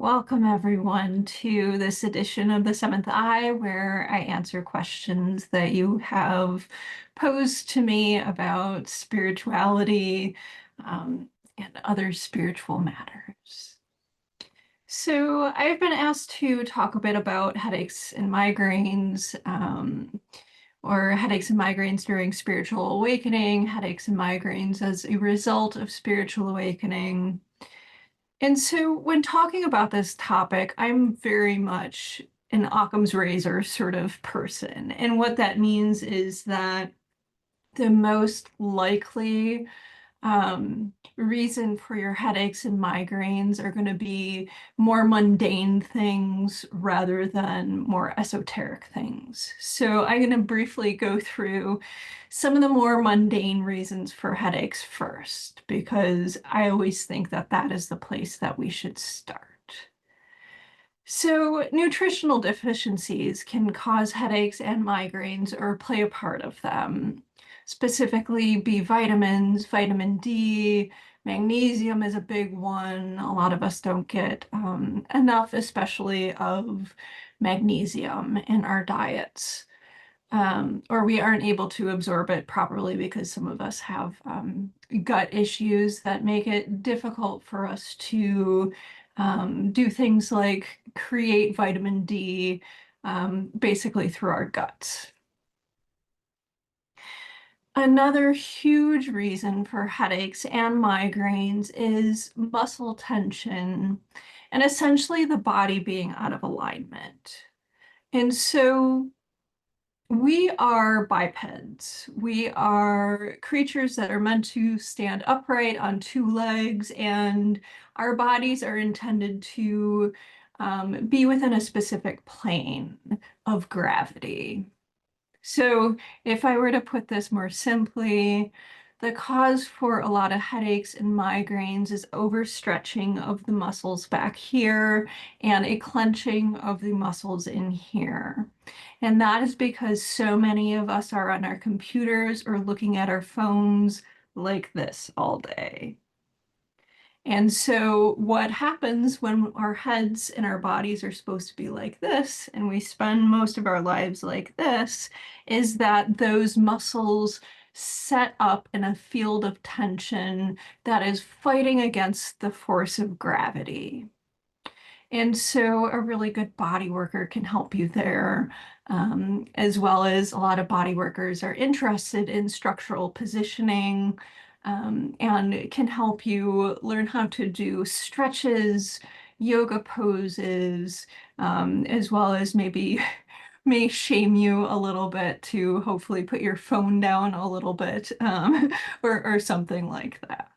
Welcome everyone to this edition of The Seventh Eye, where I answer questions that you have posed to me about spirituality and other spiritual matters. So I've been asked to talk a bit about headaches and migraines, or headaches and migraines during spiritual awakening, headaches and migraines as a result of spiritual awakening. And so when talking about this topic, I'm very much an Occam's razor sort of person. And what that means is that the most likely reason for your headaches and migraines are going to be more mundane things rather than more esoteric things. So I'm going to briefly go through some of the more mundane reasons for headaches first, because I always think that that is the place that we should start. So nutritional deficiencies can cause headaches and migraines or play a part of them. Specifically, B vitamins, vitamin D, magnesium is a big one. A lot of us don't get enough, especially of magnesium in our diets. Or we aren't able to absorb it properly because some of us have gut issues that make it difficult for us to do things like create vitamin D basically through our guts. Another huge reason for headaches and migraines is muscle tension and essentially the body being out of alignment. And so we are bipeds. We are creatures that are meant to stand upright on two legs, and our bodies are intended to be within a specific plane of gravity. So if I were to put this more simply, the cause for a lot of headaches and migraines is overstretching of the muscles back here and a clenching of the muscles in here. And that is because so many of us are on our computers or looking at our phones like this all day. And so what happens when our heads and our bodies are supposed to be like this, and we spend most of our lives like this, is that those muscles set up in a field of tension that is fighting against the force of gravity. And so a really good body worker can help you there, as well as a lot of body workers are interested in structural positioning, and can help you learn how to do stretches, yoga poses, as well as maybe may shame you a little bit to hopefully put your phone down a little bit, or something like that.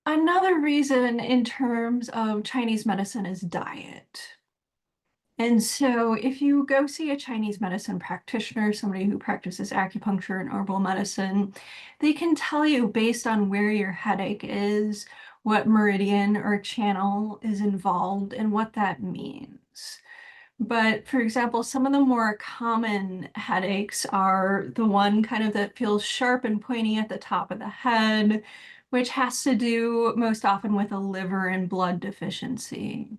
Another reason in terms of Chinese medicine is diet. And so if you go see a Chinese medicine practitioner, somebody who practices acupuncture and herbal medicine, they can tell you based on where your headache is, what meridian or channel is involved and what that means. But for example, some of the more common headaches are the one kind of that feels sharp and pointy at the top of the head, which has to do most often with a liver and blood deficiency.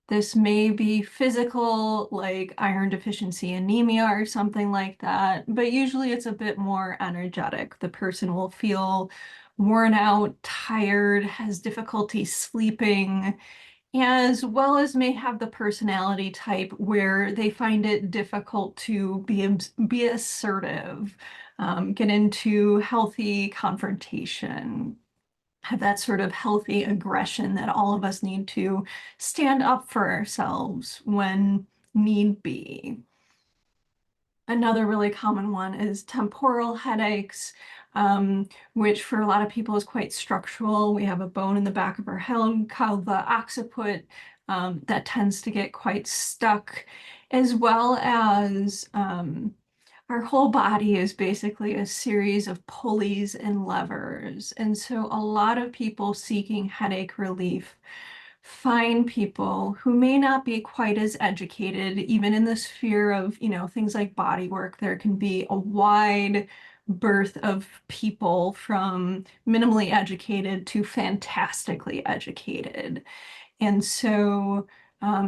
This may be physical, like iron deficiency anemia or something like that, but usually it's a bit more energetic. The person will feel worn out, tired, has difficulty sleeping, as well as may have the personality type where they find it difficult to be assertive, get into healthy confrontation, have that sort of healthy aggression that all of us need to stand up for ourselves when need be. Another really common one is temporal headaches, which for a lot of people is quite structural. We have a bone in the back of our head called the occiput that tends to get quite stuck, as well as our whole body is basically a series of pulleys and levers. And so a lot of people seeking headache relief find people who may not be quite as educated, even in the sphere of, things like body work. There can be a wide birth of people from minimally educated to fantastically educated. And so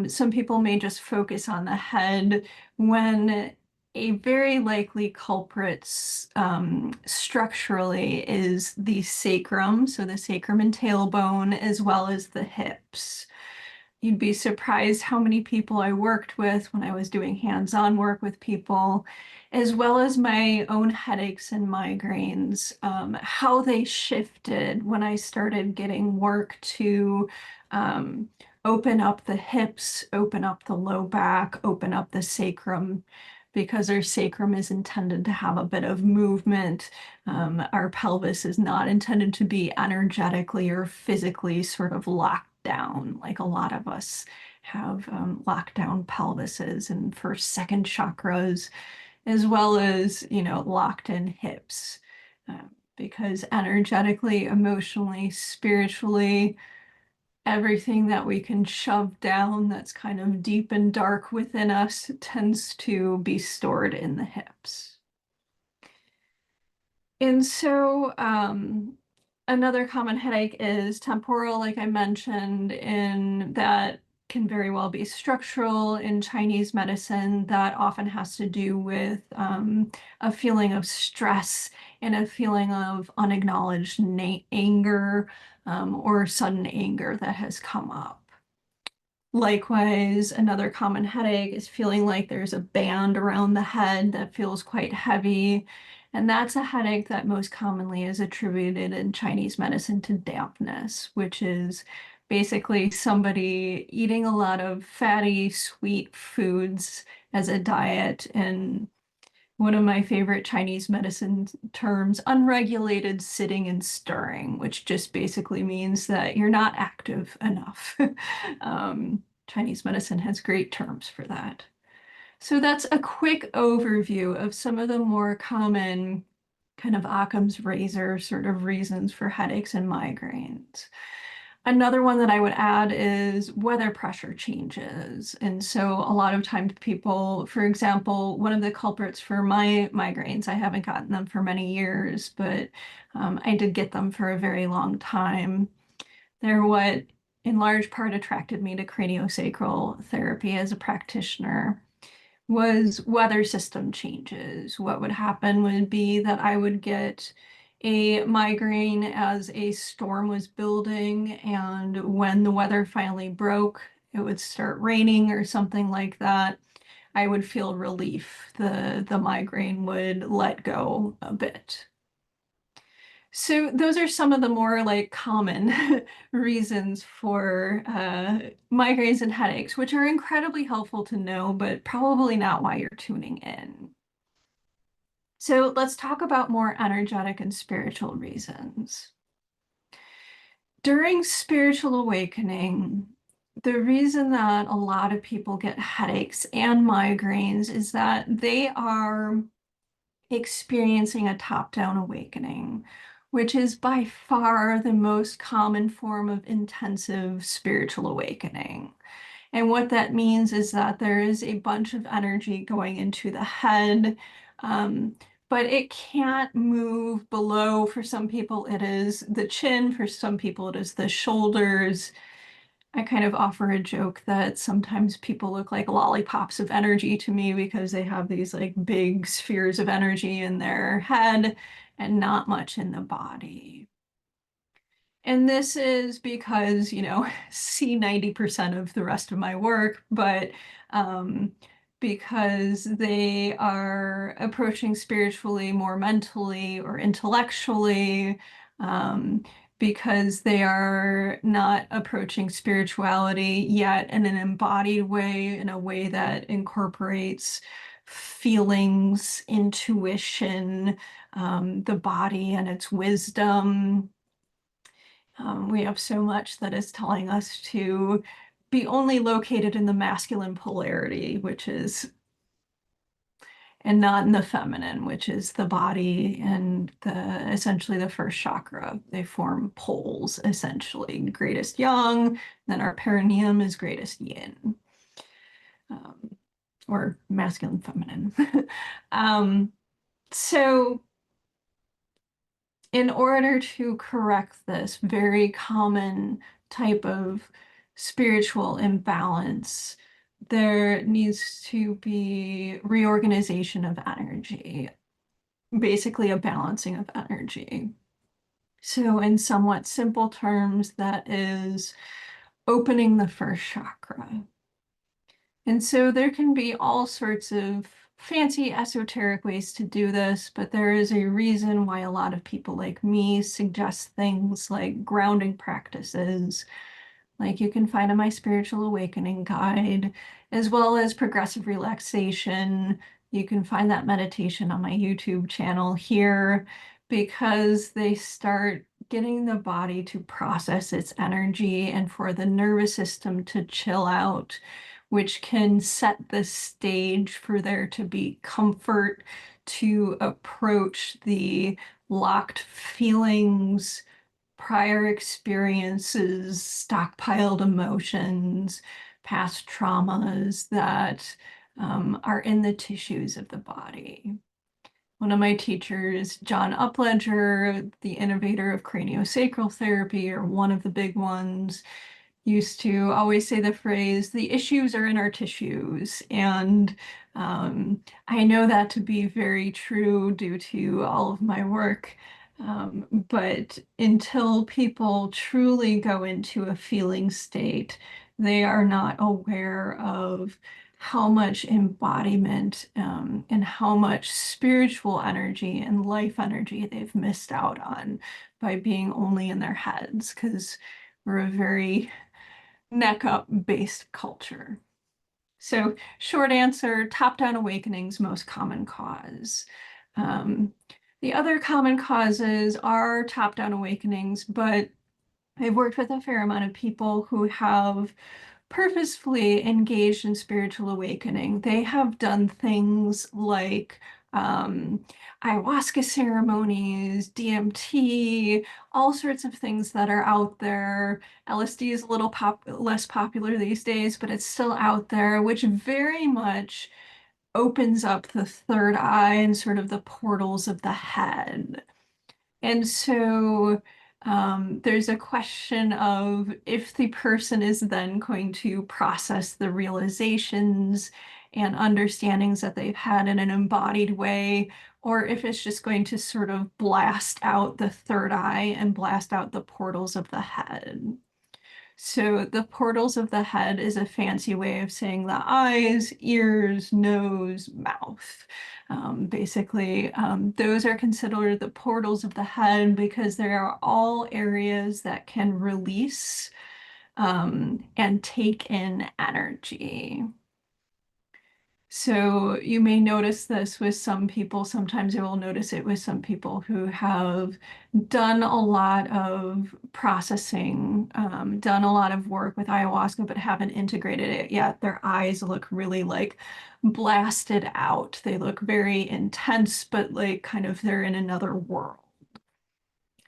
some people may just focus on the head when a very likely culprit structurally is the sacrum, so the sacrum and tailbone, as well as the hips. You'd be surprised how many people I worked with when I was doing hands-on work with people, as well as my own headaches and migraines, how they shifted when I started getting work to um, open up the hips, open up the low back, open up the sacrum, because our sacrum is intended to have a bit of movement. Our pelvis is not intended to be energetically or physically sort of locked down, like a lot of us have lockdown pelvises and first, second chakras, as well as, locked in hips. Because energetically, emotionally, spiritually, everything that we can shove down that's kind of deep and dark within us tends to be stored in the hips. And so another common headache is temporal, like I mentioned, and that can very well be structural in Chinese medicine. That often has to do with a feeling of stress and a feeling of unacknowledged anger or sudden anger that has come up. Likewise, another common headache is feeling like there's a band around the head that feels quite heavy. And that's a headache that most commonly is attributed in Chinese medicine to dampness, which is basically somebody eating a lot of fatty, sweet foods as a diet. And one of my favorite Chinese medicine terms, unregulated sitting and stirring, which just basically means that you're not active enough. Chinese medicine has great terms for that. So that's a quick overview of some of the more common kind of Occam's razor sort of reasons for headaches and migraines. Another one that I would add is weather pressure changes. And so a lot of times people, for example, one of the culprits for my migraines, I haven't gotten them for many years, but I did get them for a very long time. They're what in large part attracted me to craniosacral therapy as a practitioner was weather system changes. What would happen would be that I would get a migraine as a storm was building, and when the weather finally broke, it would start raining or something like that. I would feel relief. The migraine would let go a bit. So those are some of the more like common reasons for migraines and headaches, which are incredibly helpful to know, but probably not why you're tuning in. So let's talk about more energetic and spiritual reasons. During spiritual awakening, the reason that a lot of people get headaches and migraines is that they are experiencing a top-down awakening, which is by far the most common form of intensive spiritual awakening. And what that means is that there is a bunch of energy going into the head, but it can't move below. For some people, it is the chin. For some people, it is the shoulders. I kind of offer a joke that sometimes people look like lollipops of energy to me because they have these like big spheres of energy in their head and not much in the body. And this is because, see 90% of the rest of my work, but because they are approaching spiritually more mentally or intellectually, because they are not approaching spirituality yet in an embodied way, in a way that incorporates feelings, intuition, the body and its wisdom. We have so much that is telling us to be only located in the masculine polarity, and not in the feminine, which is the body and essentially the first chakra. They form poles, essentially. Greatest yang, then our perineum is greatest yin, or masculine, feminine. So in order to correct this very common type of spiritual imbalance, there needs to be reorganization of energy, basically a balancing of energy. So, in somewhat simple terms, that is opening the first chakra. And so there can be all sorts of fancy esoteric ways to do this, but there is a reason why a lot of people like me suggest things like grounding practices, like you can find in my spiritual awakening guide, as well as progressive relaxation. You can find that meditation on my YouTube channel here because they start getting the body to process its energy and for the nervous system to chill out, which can set the stage for there to be comfort to approach the locked feelings, prior experiences, stockpiled emotions, past traumas that are in the tissues of the body. One of my teachers, John Upledger, the innovator of craniosacral therapy, or one of the big ones, used to always say the phrase, the issues are in our tissues. And I know that to be very true due to all of my work. But until people truly go into a feeling state, they are not aware of how much embodiment and how much spiritual energy and life energy they've missed out on by being only in their heads, because we're a very neck up based culture. So, short answer, top down awakenings, most common cause. Um, the other common causes are top down awakenings, but I've worked with a fair amount of people who have purposefully engaged in spiritual awakening. They have done things like um, ayahuasca ceremonies, DMT, all sorts of things that are out there. LSD is a little less popular these days, but it's still out there, which very much opens up the third eye and sort of the portals of the head. And so there's a question of if the person is then going to process the realizations and understandings that they've had in an embodied way, or if it's just going to sort of blast out the third eye and blast out the portals of the head. So the portals of the head is a fancy way of saying the eyes, ears, nose, mouth. Basically, those are considered the portals of the head because they are all areas that can release and take in energy. So you may notice this with some people. Sometimes you will notice it with some people who have done a lot of processing, done a lot of work with ayahuasca, but haven't integrated it yet. Their eyes look really like blasted out. They look very intense, but like kind of they're in another world.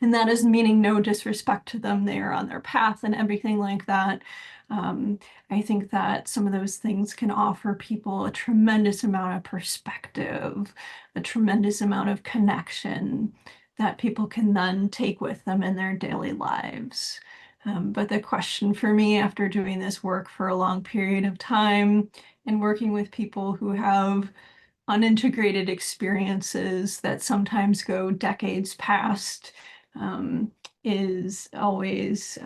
And that is meaning no disrespect to them. They are on their path and everything like that. Um, I think that some of those things can offer people a tremendous amount of perspective, a tremendous amount of connection that people can then take with them in their daily lives. But the question for me after doing this work for a long period of time and working with people who have unintegrated experiences that sometimes go decades past um, is always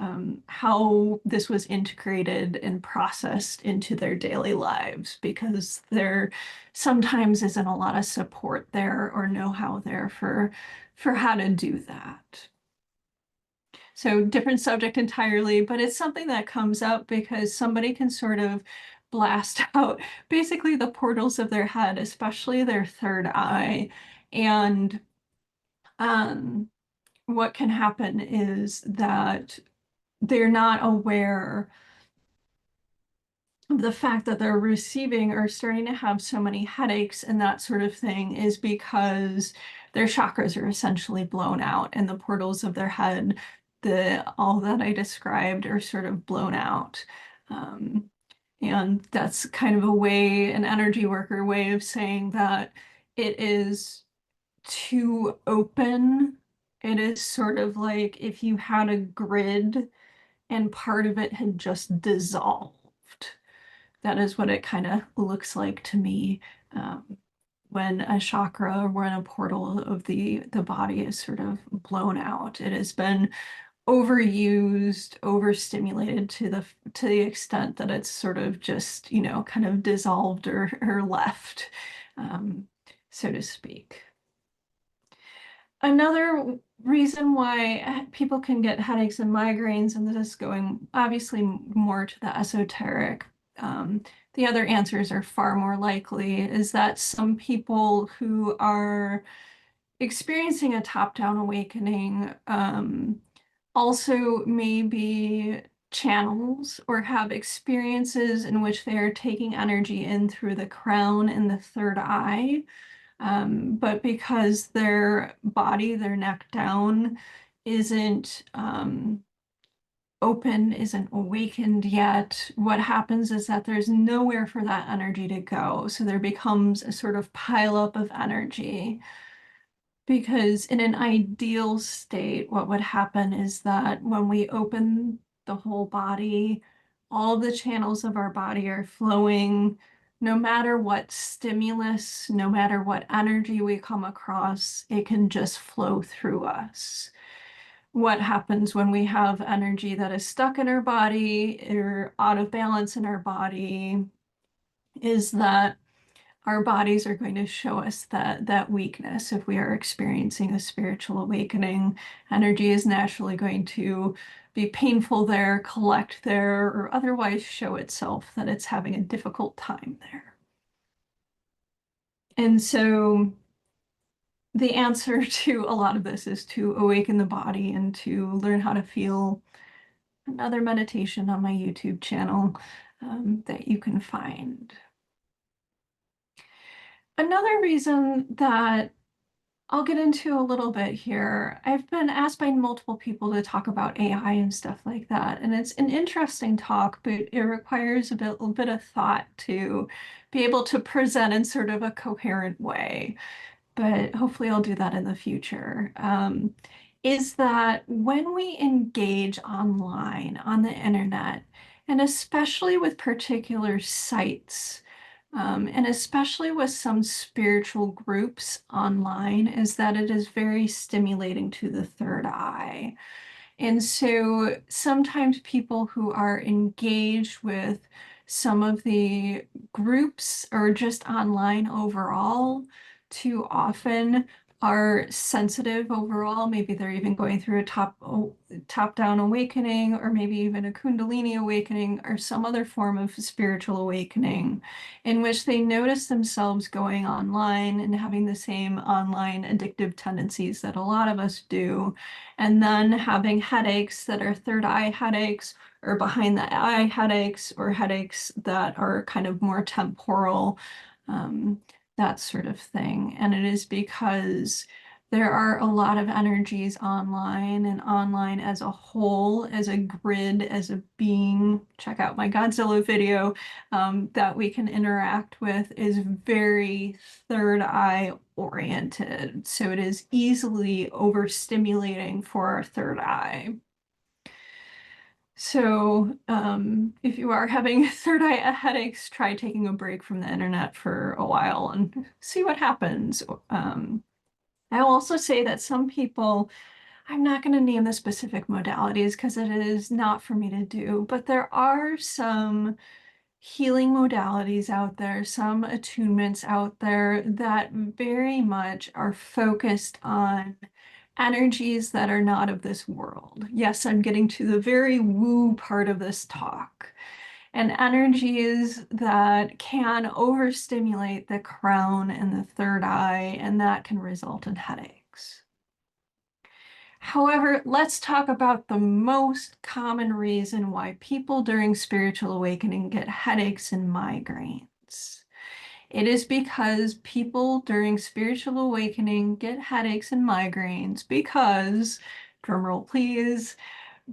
how this was integrated and processed into their daily lives, because there sometimes isn't a lot of support there or know-how there for how to do that. So different subject entirely, but it's something that comes up because somebody can sort of blast out basically the portals of their head, especially their third eye. And um, what can happen is that they're not aware of the fact that they're receiving or starting to have so many headaches and that sort of thing is because their chakras are essentially blown out and the portals of their head, all that I described are sort of blown out. Um, and that's kind of a way, an energy worker way of saying that it is too open It is sort of like if you had a grid and part of it had just dissolved. That is what it kind of looks like to me, when a chakra or when a portal of the body is sort of blown out. It has been overused, overstimulated to the extent that it's sort of just, kind of dissolved or left, um, so to speak. Another reason why people can get headaches and migraines, and this is going obviously more to the esoteric, um, the other answers are far more likely, is that some people who are experiencing a top-down awakening also may be channels or have experiences in which they are taking energy in through the crown and the third eye. But because their body, their neck down, isn't open, isn't awakened yet, what happens is that there's nowhere for that energy to go. So there becomes a sort of pileup of energy. Because in an ideal state, what would happen is that when we open the whole body, all the channels of our body are flowing, no matter what stimulus, no matter what energy we come across, it can just flow through us. What happens when we have energy that is stuck in our body or out of balance in our body is that our bodies are going to show us that weakness. If we are experiencing a spiritual awakening, energy is naturally going to be painful there, collect there, or otherwise show itself that it's having a difficult time there. And so the answer to a lot of this is to awaken the body and to learn how to feel. Another meditation on my YouTube channel, that you can find. Another reason that I'll get into a little bit here. I've been asked by multiple people to talk about AI and stuff like that, and it's an interesting talk, but it requires a bit of thought to be able to present in sort of a coherent way. But hopefully I'll do that in the future. Is that when we engage online on the internet, and especially with particular sites, and especially with some spiritual groups online, is that it is very stimulating to the third eye. And so sometimes people who are engaged with some of the groups or just online overall too often are sensitive overall. Maybe they're even going through a top-down awakening, or maybe even a Kundalini awakening or some other form of spiritual awakening in which they notice themselves going online and having the same online addictive tendencies that a lot of us do, and then having headaches that are third eye headaches or behind the eye headaches or headaches that are kind of more temporal, um, that sort of thing. And it is because there are a lot of energies online, and online as a whole, as a grid, as a being. Check out my Godzilla video, that we can interact with is very third eye oriented. So it is easily overstimulating for our third eye. So if you are having third eye headaches, try taking a break from the internet for a while and see what happens. I'll also say that some people, I'm not going to name the specific modalities because it is not for me to do, but there are some healing modalities out there, some attunements out there that very much are focused on energies that are not of this world. Yes, I'm getting to the very woo part of this talk. And energies that can overstimulate the crown and the third eye, and that can result in headaches. However, let's talk about the most common reason why people during spiritual awakening get headaches and migraines. It is because people during spiritual awakening get headaches and migraines because, drumroll please,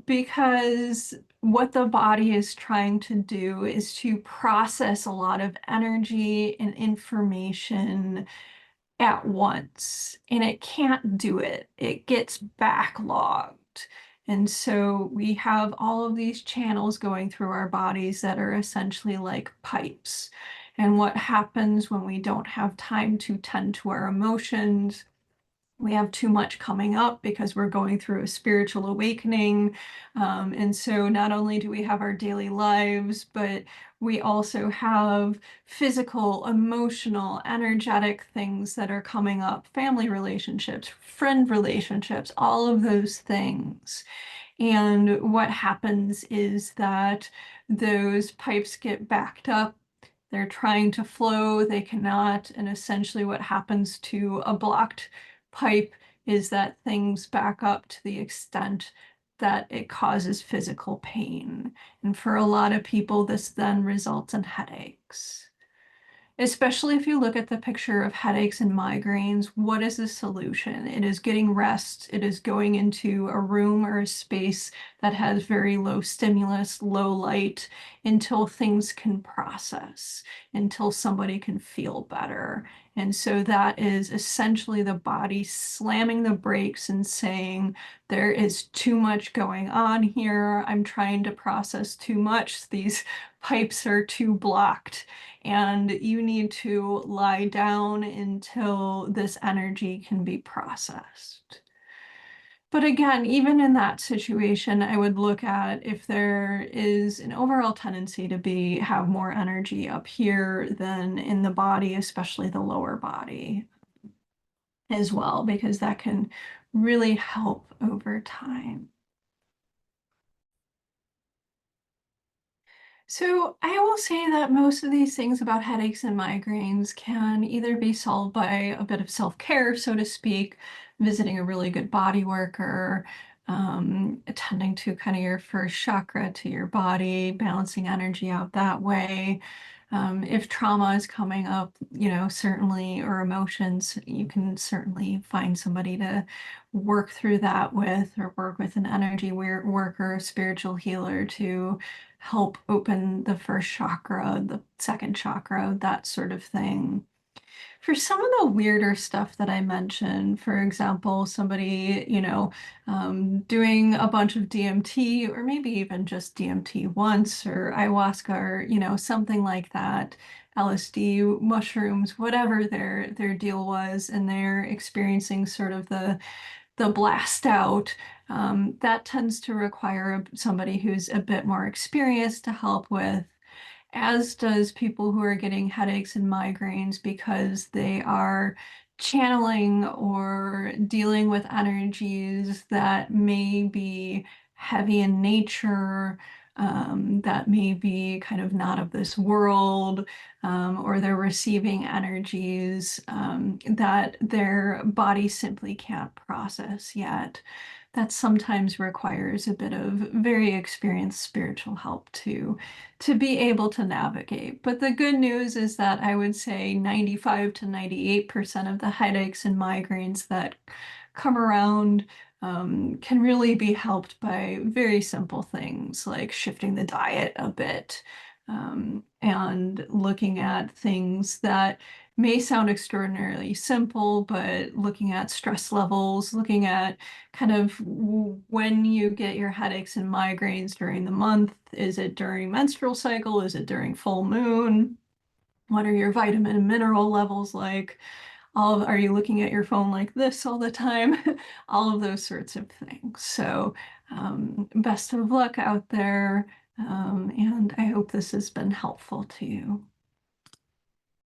because what the body is trying to do is to process a lot of energy and information at once, and it can't do it. It gets backlogged. And so we have all of these channels going through our bodies that are essentially like pipes. And what happens when we don't have time to tend to our emotions? We have too much coming up because we're going through a spiritual awakening. And so not only do we have our daily lives, but we also have physical, emotional, energetic things that are coming up, family relationships, friend relationships, all of those things. And what happens is that those pipes get backed up. They're trying to flow, they cannot. And essentially, what happens to a blocked pipe is that things back up to the extent that it causes physical pain. And for a lot of people, this then results in headaches. Especially if you look at the picture of headaches and migraines, what is the solution? It is getting rest. It is going into a room or a space that has very low stimulus, low light, until things can process, until somebody can feel better. And so that is essentially the body slamming the brakes and saying, there is too much going on here. I'm trying to process too much. These pipes are too blocked, and you need to lie down until this energy can be processed. But again, even in that situation, I would look at if there is an overall tendency to have more energy up here than in the body, especially the lower body as well, because that can really help over time. So I will say that most of these things about headaches and migraines can either be solved by a bit of self-care, so to speak, visiting a really good body worker, attending to kind of your first chakra to your body, balancing energy out that way. If trauma is coming up, certainly, or emotions, you can certainly find somebody to work through that with, or work with an energy worker, spiritual healer to help open the first chakra, the second chakra, that sort of thing. For some of the weirder stuff that I mentioned, for example, somebody, doing a bunch of DMT, or maybe even just DMT once, or ayahuasca, or, something like that, LSD, mushrooms, whatever their deal was, and they're experiencing sort of the blast out, that tends to require somebody who's a bit more experienced to help with, as does people who are getting headaches and migraines because they are channeling or dealing with energies that may be heavy in nature, that may be kind of not of this world, or they're receiving energies that their body simply can't process yet. That sometimes requires a bit of very experienced spiritual help to be able to navigate. But the good news is that I would say 95 to 98% of the headaches and migraines that come around can really be helped by very simple things like shifting the diet a bit, and looking at things that may sound extraordinarily simple, but looking at stress levels, looking at kind of when you get your headaches and migraines during the month. Is it during menstrual cycle? Is it during full moon? What are your vitamin and mineral levels like? Are you looking at your phone like this all the time? All of those sorts of things. So, best of luck out there. And I hope this has been helpful to you.